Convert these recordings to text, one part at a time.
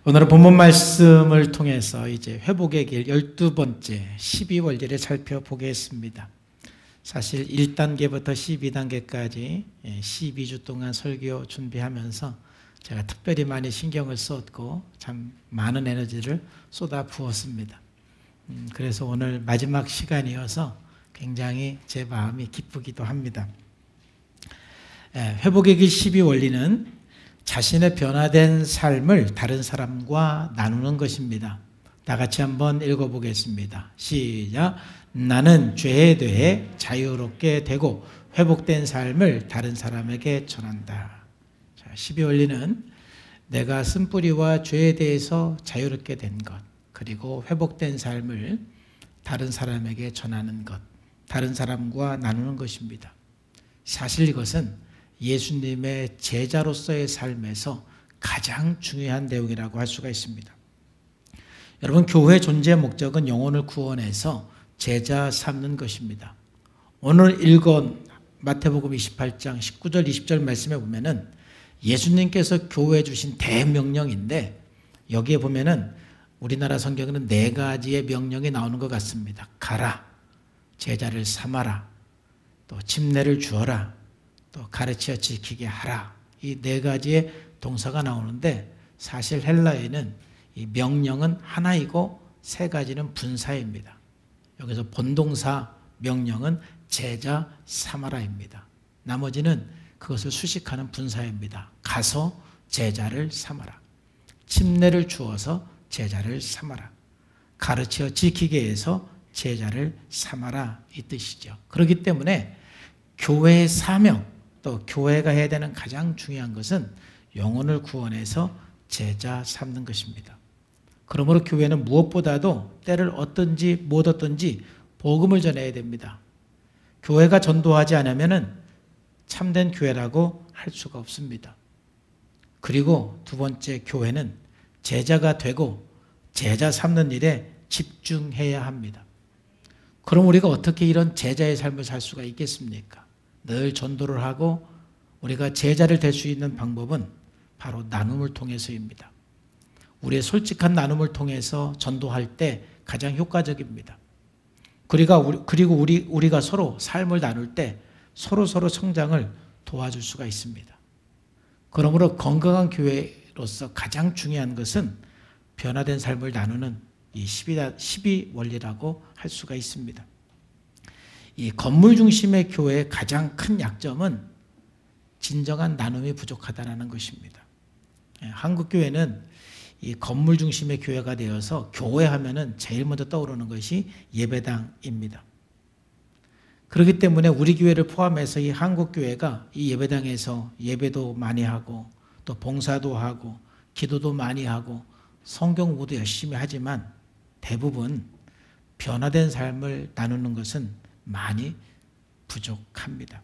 오늘은 본문 말씀을 통해서 이제 회복의 길 12번째 12원리를 살펴보겠습니다. 사실 1단계부터 12단계까지 12주 동안 설교 준비하면서 제가 특별히 많이 신경을 썼고 참 많은 에너지를 쏟아 부었습니다. 그래서 오늘 마지막 시간이어서 굉장히 제 마음이 기쁘기도 합니다. 회복의 길 12원리는 자신의 변화된 삶을 다른 사람과 나누는 것입니다. 다 같이 한번 읽어보겠습니다. 시작. 나는 죄에 대해 자유롭게 되고 회복된 삶을 다른 사람에게 전한다. 자, 12원리는 내가 쓴뿌리와 죄에 대해서 자유롭게 된 것, 그리고 회복된 삶을 다른 사람에게 전하는 것, 다른 사람과 나누는 것입니다. 사실 이것은 예수님의 제자로서의 삶에서 가장 중요한 내용이라고 할 수가 있습니다. 여러분, 교회 존재의 목적은 영혼을 구원해서 제자 삼는 것입니다. 오늘 읽은 마태복음 28장 19절 20절 말씀에 보면은 예수님께서 교회에 주신 대명령인데, 여기에 보면은 우리나라 성경에는 4가지의 명령이 나오는 것 같습니다. 가라, 제자를 삼아라, 또 침례를 주어라, 또 가르쳐 지키게 하라. 이 4가지의 동사가 나오는데, 사실 헬라어에는 이 명령은 하나이고 3가지는 분사입니다. 여기서 본동사 명령은 제자 삼아라입니다. 나머지는 그것을 수식하는 분사입니다. 가서 제자를 삼아라, 침례를 주어서 제자를 삼아라, 가르쳐 지키게 해서 제자를 삼아라, 이 뜻이죠. 그렇기 때문에 교회의 사명, 또 교회가 해야 되는 가장 중요한 것은 영혼을 구원해서 제자 삼는 것입니다. 그러므로 교회는 무엇보다도 때를 얻든지 못 얻든지 복음을 전해야 됩니다. 교회가 전도하지 않으면 참된 교회라고 할 수가 없습니다. 그리고 두 번째, 교회는 제자가 되고 제자 삼는 일에 집중해야 합니다. 그럼 우리가 어떻게 이런 제자의 삶을 살 수가 있겠습니까? 늘 전도를 하고 우리가 제자를 될 수 있는 방법은 바로 나눔을 통해서입니다. 우리의 솔직한 나눔을 통해서 전도할 때 가장 효과적입니다. 그리고 우리가 서로 삶을 나눌 때 서로 성장을 도와줄 수가 있습니다. 그러므로 건강한 교회로서 가장 중요한 것은 변화된 삶을 나누는 이 12원리라고 할 수가 있습니다. 이 건물 중심의 교회의 가장 큰 약점은 진정한 나눔이 부족하다는 것입니다. 한국 교회는 이 건물 중심의 교회가 되어서 교회하면은 제일 먼저 떠오르는 것이 예배당입니다. 그렇기 때문에 우리 교회를 포함해서 이 한국 교회가 이 예배당에서 예배도 많이 하고 또 봉사도 하고 기도도 많이 하고 성경 공부도 열심히 하지만 대부분 변화된 삶을 나누는 것은 많이 부족합니다.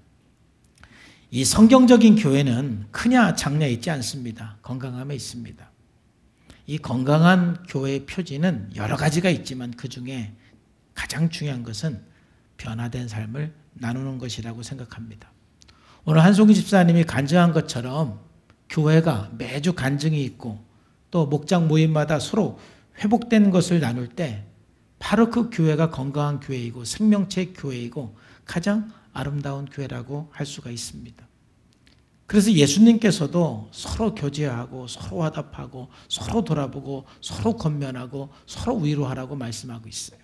이 성경적인 교회는 크냐 작냐 있지 않습니다. 건강함에 있습니다. 이 건강한 교회의 표지는 여러 가지가 있지만 그 중에 가장 중요한 것은 변화된 삶을 나누는 것이라고 생각합니다. 오늘 한송희 집사님이 간증한 것처럼 교회가 매주 간증이 있고 또 목장 모임마다 서로 회복된 것을 나눌 때 바로 그 교회가 건강한 교회이고 생명체 교회이고 가장 아름다운 교회라고 할 수가 있습니다. 그래서 예수님께서도 서로 교제하고 서로 화답하고 서로 돌아보고 서로 권면하고 서로 위로하라고 말씀하고 있어요.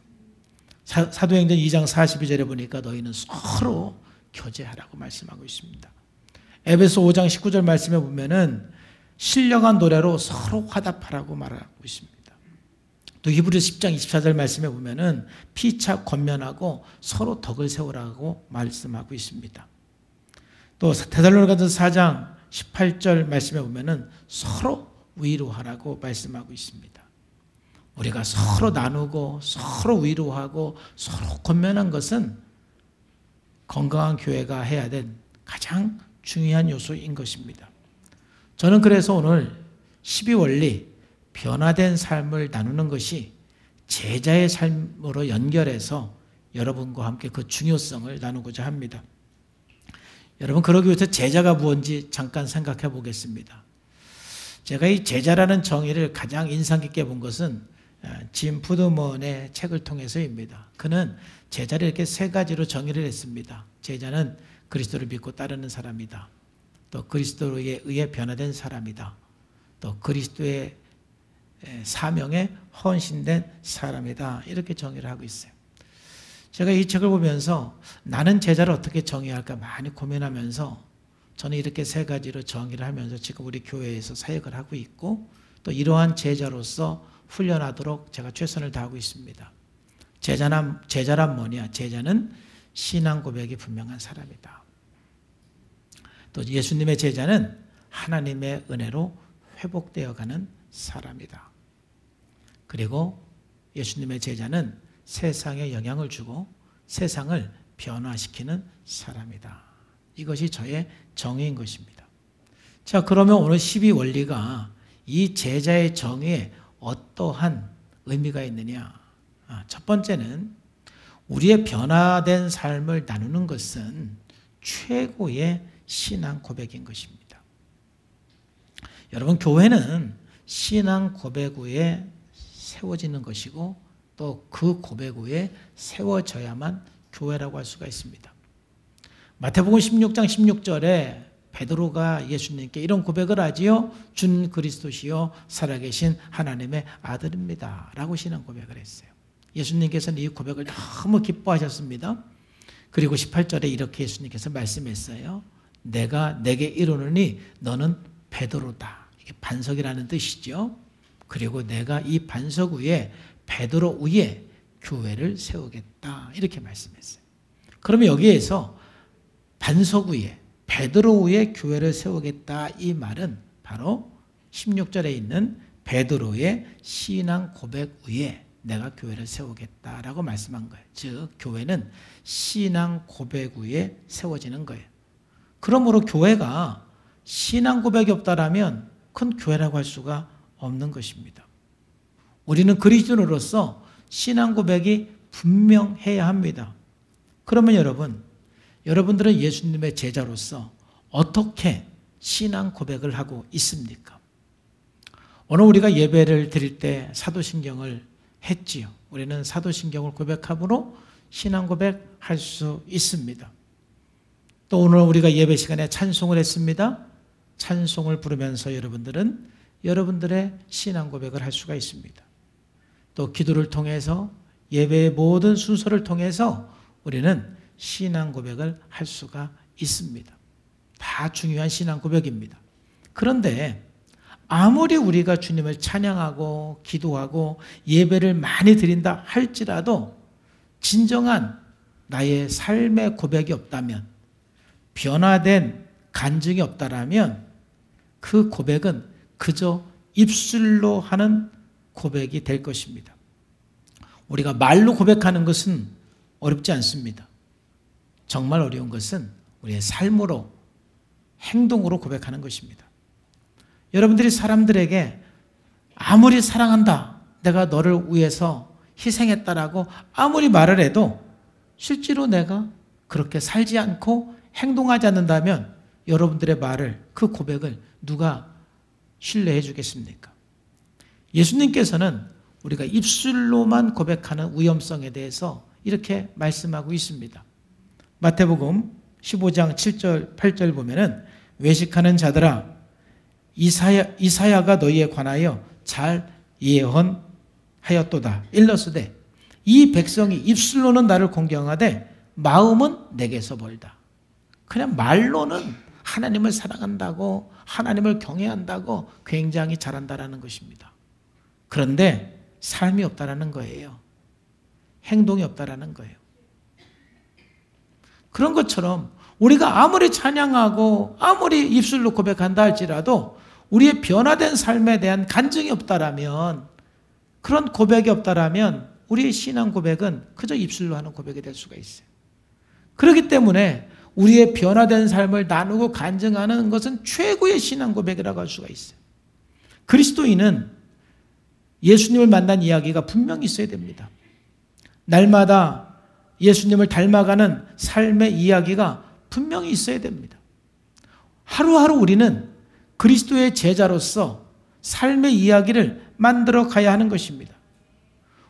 사도행전 2장 42절에 보니까 너희는 서로 교제하라고 말씀하고 있습니다. 에베소 5장 19절 말씀에 보면은 신령한 노래로 서로 화답하라고 말하고 있습니다. 또 히브리서 10장 24절 말씀에 보면은 피차 권면하고 서로 덕을 세우라고 말씀하고 있습니다. 또 데살로니가서 4장 18절 말씀에 보면은 서로 위로하라고 말씀하고 있습니다. 우리가 서로 나누고 서로 위로하고 서로 권면한 것은 건강한 교회가 해야 될 가장 중요한 요소인 것입니다. 저는 그래서 오늘 12원리 변화된 삶을 나누는 것이 제자의 삶으로 연결해서 여러분과 함께 그 중요성을 나누고자 합니다. 여러분, 그러기 위해서 제자가 무엇인지 잠깐 생각해 보겠습니다. 제가 이 제자라는 정의를 가장 인상 깊게 본 것은 짐 푸드먼의 책을 통해서입니다. 그는 제자를 이렇게 세 가지로 정의를 했습니다. 제자는 그리스도를 믿고 따르는 사람이다. 또 그리스도에 의해 변화된 사람이다. 또 그리스도의 사명에 헌신된 사람이다. 이렇게 정의를 하고 있어요. 제가 이 책을 보면서 나는 제자를 어떻게 정의할까 많이 고민하면서 저는 이렇게 세 가지로 정의를 하면서 지금 우리 교회에서 사역을 하고 있고 또 이러한 제자로서 훈련하도록 제가 최선을 다하고 있습니다. 제자란 뭐냐? 제자는 신앙 고백이 분명한 사람이다. 또 예수님의 제자는 하나님의 은혜로 회복되어가는 사람이다. 그리고 예수님의 제자는 세상에 영향을 주고 세상을 변화시키는 사람이다. 이것이 저의 정의인 것입니다. 자, 그러면 오늘 12원리가 이 제자의 정의에 어떠한 의미가 있느냐? 첫 번째는 우리의 변화된 삶을 나누는 것은 최고의 신앙 고백인 것입니다. 여러분, 교회는 신앙 고백 위에 세워지는 것이고 또 그 고백 위에 세워져야만 교회라고 할 수가 있습니다. 마태복음 16장 16절에 베드로가 예수님께 이런 고백을 하지요. 준 그리스도시요 살아계신 하나님의 아들입니다. 라고 신앙 고백을 했어요. 예수님께서는 이 고백을 너무 기뻐하셨습니다. 그리고 18절에 이렇게 예수님께서 말씀했어요. 내가 내게 이르노니 너는 베드로다. 이게 반석이라는 뜻이죠. 그리고 내가 이 반석 위에 베드로 위에 교회를 세우겠다. 이렇게 말씀했어요. 그러면 여기에서 반석 위에 베드로 위에 교회를 세우겠다. 이 말은 바로 16절에 있는 베드로의 신앙 고백 위에 내가 교회를 세우겠다라고 말씀한 거예요. 즉 교회는 신앙 고백 위에 세워지는 거예요. 그러므로 교회가 신앙 고백이 없다라면 큰 교회라고 할 수가 없는 것입니다. 우리는 그리스도인으로서 신앙 고백이 분명해야 합니다. 그러면 여러분들은 예수님의 제자로서 어떻게 신앙 고백을 하고 있습니까? 오늘 우리가 예배를 드릴 때 사도신경을 했지요. 우리는 사도신경을 고백함으로 신앙 고백할 수 있습니다. 또 오늘 우리가 예배 시간에 찬송을 했습니다. 찬송을 부르면서 여러분들은 여러분들의 신앙 고백을 할 수가 있습니다. 또 기도를 통해서 예배의 모든 순서를 통해서 우리는 신앙 고백을 할 수가 있습니다. 다 중요한 신앙 고백입니다. 그런데 아무리 우리가 주님을 찬양하고 기도하고 예배를 많이 드린다 할지라도 진정한 나의 삶의 고백이 없다면, 변화된 간증이 없다라면 그 고백은 그저 입술로 하는 고백이 될 것입니다. 우리가 말로 고백하는 것은 어렵지 않습니다. 정말 어려운 것은 우리의 삶으로, 행동으로 고백하는 것입니다. 여러분들이 사람들에게 아무리 사랑한다, 내가 너를 위해서 희생했다라고 아무리 말을 해도 실제로 내가 그렇게 살지 않고 행동하지 않는다면 여러분들의 말을, 그 고백을 누가 신뢰해 주겠습니까? 예수님께서는 우리가 입술로만 고백하는 위험성에 대해서 이렇게 말씀하고 있습니다. 마태복음 15장 7절 8절 보면은 외식하는 자들아 이사야가 너희에 관하여 잘 예언하였도다. 일러스되 이 백성이 입술로는 나를 공경하되 마음은 내게서 멀다. 그냥 말로는 하나님을 사랑한다고, 하나님을 경외한다고 굉장히 잘한다라는 것입니다. 그런데 삶이 없다라는 거예요. 행동이 없다라는 거예요. 그런 것처럼 우리가 아무리 찬양하고 아무리 입술로 고백한다 할지라도 우리의 변화된 삶에 대한 간증이 없다라면, 그런 고백이 없다라면 우리의 신앙 고백은 그저 입술로 하는 고백이 될 수가 있어요. 그렇기 때문에 우리의 변화된 삶을 나누고 간증하는 것은 최고의 신앙 고백이라고 할 수가 있어요. 그리스도인은 예수님을 만난 이야기가 분명히 있어야 됩니다. 날마다 예수님을 닮아가는 삶의 이야기가 분명히 있어야 됩니다. 하루하루 우리는 그리스도의 제자로서 삶의 이야기를 만들어 가야 하는 것입니다.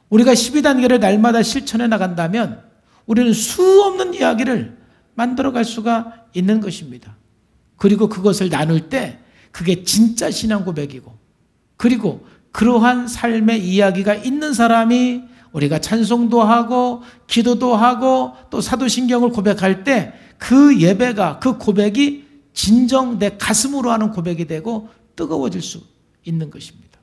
우리가 12단계를 날마다 실천해 나간다면 우리는 수없는 이야기를 만들어 갈 수가 있는 것입니다. 그리고 그것을 나눌 때 그게 진짜 신앙 고백이고, 그리고 그러한 삶의 이야기가 있는 사람이 우리가 찬송도 하고 기도도 하고 또 사도신경을 고백할 때 그 예배가, 그 고백이 진정 내 가슴으로 하는 고백이 되고 뜨거워질 수 있는 것입니다.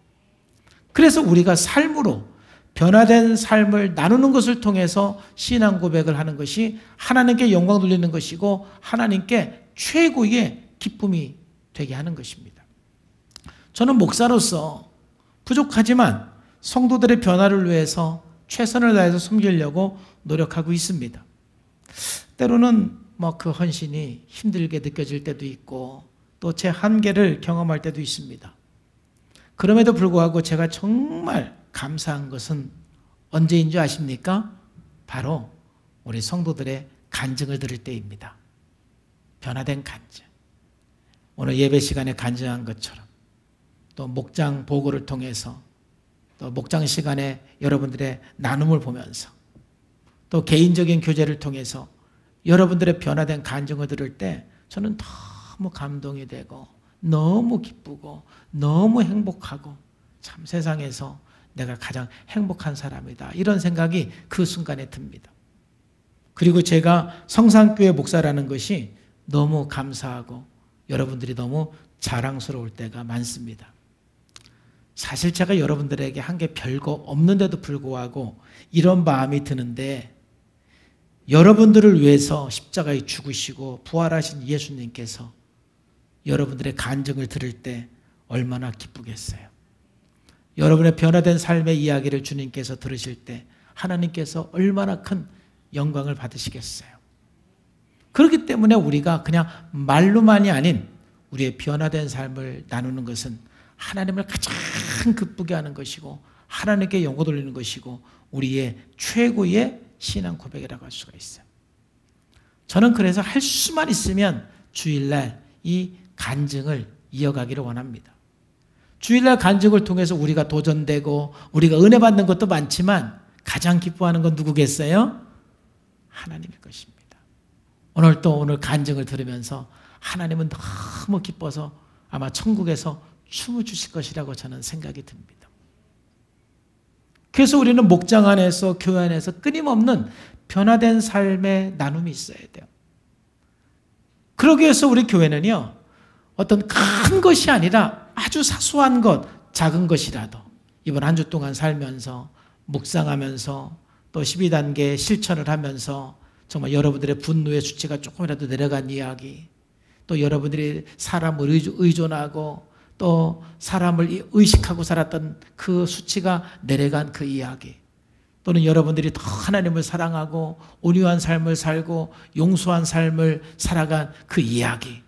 그래서 우리가 삶으로 변화된 삶을 나누는 것을 통해서 신앙 고백을 하는 것이 하나님께 영광 돌리는 것이고 하나님께 최고의 기쁨이 되게 하는 것입니다. 저는 목사로서 부족하지만 성도들의 변화를 위해서 최선을 다해서 섬기려고 노력하고 있습니다. 때로는 그 헌신이 힘들게 느껴질 때도 있고 또 제 한계를 경험할 때도 있습니다. 그럼에도 불구하고 제가 정말 감사한 것은 언제인 줄 아십니까? 바로 우리 성도들의 간증을 들을 때입니다. 변화된 간증. 오늘 예배 시간에 간증한 것처럼 또 목장 보고를 통해서 또 목장 시간에 여러분들의 나눔을 보면서 또 개인적인 교제를 통해서 여러분들의 변화된 간증을 들을 때 저는 너무 감동이 되고 너무 기쁘고 너무 행복하고 참 세상에서 내가 가장 행복한 사람이다, 이런 생각이 그 순간에 듭니다. 그리고 제가 성산교회 목사라는 것이 너무 감사하고 여러분들이 너무 자랑스러울 때가 많습니다. 사실 제가 여러분들에게 한 게 별거 없는데도 불구하고 이런 마음이 드는데, 여러분들을 위해서 십자가에 죽으시고 부활하신 예수님께서 여러분들의 간증을 들을 때 얼마나 기쁘겠어요. 여러분의 변화된 삶의 이야기를 주님께서 들으실 때 하나님께서 얼마나 큰 영광을 받으시겠어요. 그렇기 때문에 우리가 그냥 말로만이 아닌 우리의 변화된 삶을 나누는 것은 하나님을 가장 기쁘게 하는 것이고 하나님께 영광 돌리는 것이고 우리의 최고의 신앙 고백이라고 할 수가 있어요. 저는 그래서 할 수만 있으면 주일날 이 간증을 이어가기를 원합니다. 주일날 간증을 통해서 우리가 도전되고 우리가 은혜 받는 것도 많지만 가장 기뻐하는 건 누구겠어요? 하나님일 것입니다. 오늘 간증을 들으면서 하나님은 너무 기뻐서 아마 천국에서 춤을 추실 것이라고 저는 생각이 듭니다. 그래서 우리는 목장 안에서 교회 안에서 끊임없는 변화된 삶의 나눔이 있어야 돼요. 그러기 위해서 우리 교회는요, 어떤 큰 것이 아니라 아주 사소한 것, 작은 것이라도 이번 한 주 동안 살면서 묵상하면서 또 12단계 실천을 하면서 정말 여러분들의 분노의 수치가 조금이라도 내려간 이야기, 또 여러분들이 사람을 의존하고 또 사람을 의식하고 살았던 그 수치가 내려간 그 이야기, 또는 여러분들이 더 하나님을 사랑하고 온유한 삶을 살고 용서한 삶을 살아간 그 이야기,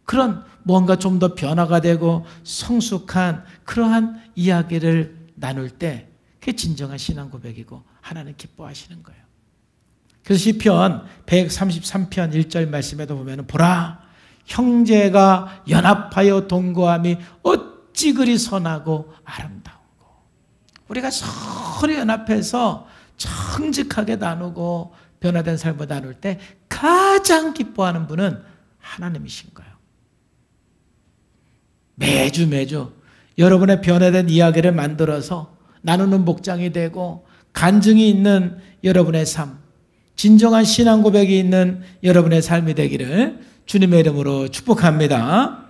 그런 뭔가 좀 더 변화가 되고 성숙한 그러한 이야기를 나눌 때 그게 진정한 신앙 고백이고 하나님 기뻐하시는 거예요. 그래서 시편 133편 1절 말씀에도 보면 보라, 형제가 연합하여 동거함이 어찌 그리 선하고 아름다운고. 우리가 서로 연합해서 정직하게 나누고 변화된 삶을 나눌 때 가장 기뻐하는 분은 하나님이신 거예요. 매주 여러분의 변화된 이야기를 만들어서 나누는 목장이 되고 간증이 있는 여러분의 삶, 진정한 신앙 고백이 있는 여러분의 삶이 되기를 주님의 이름으로 축복합니다.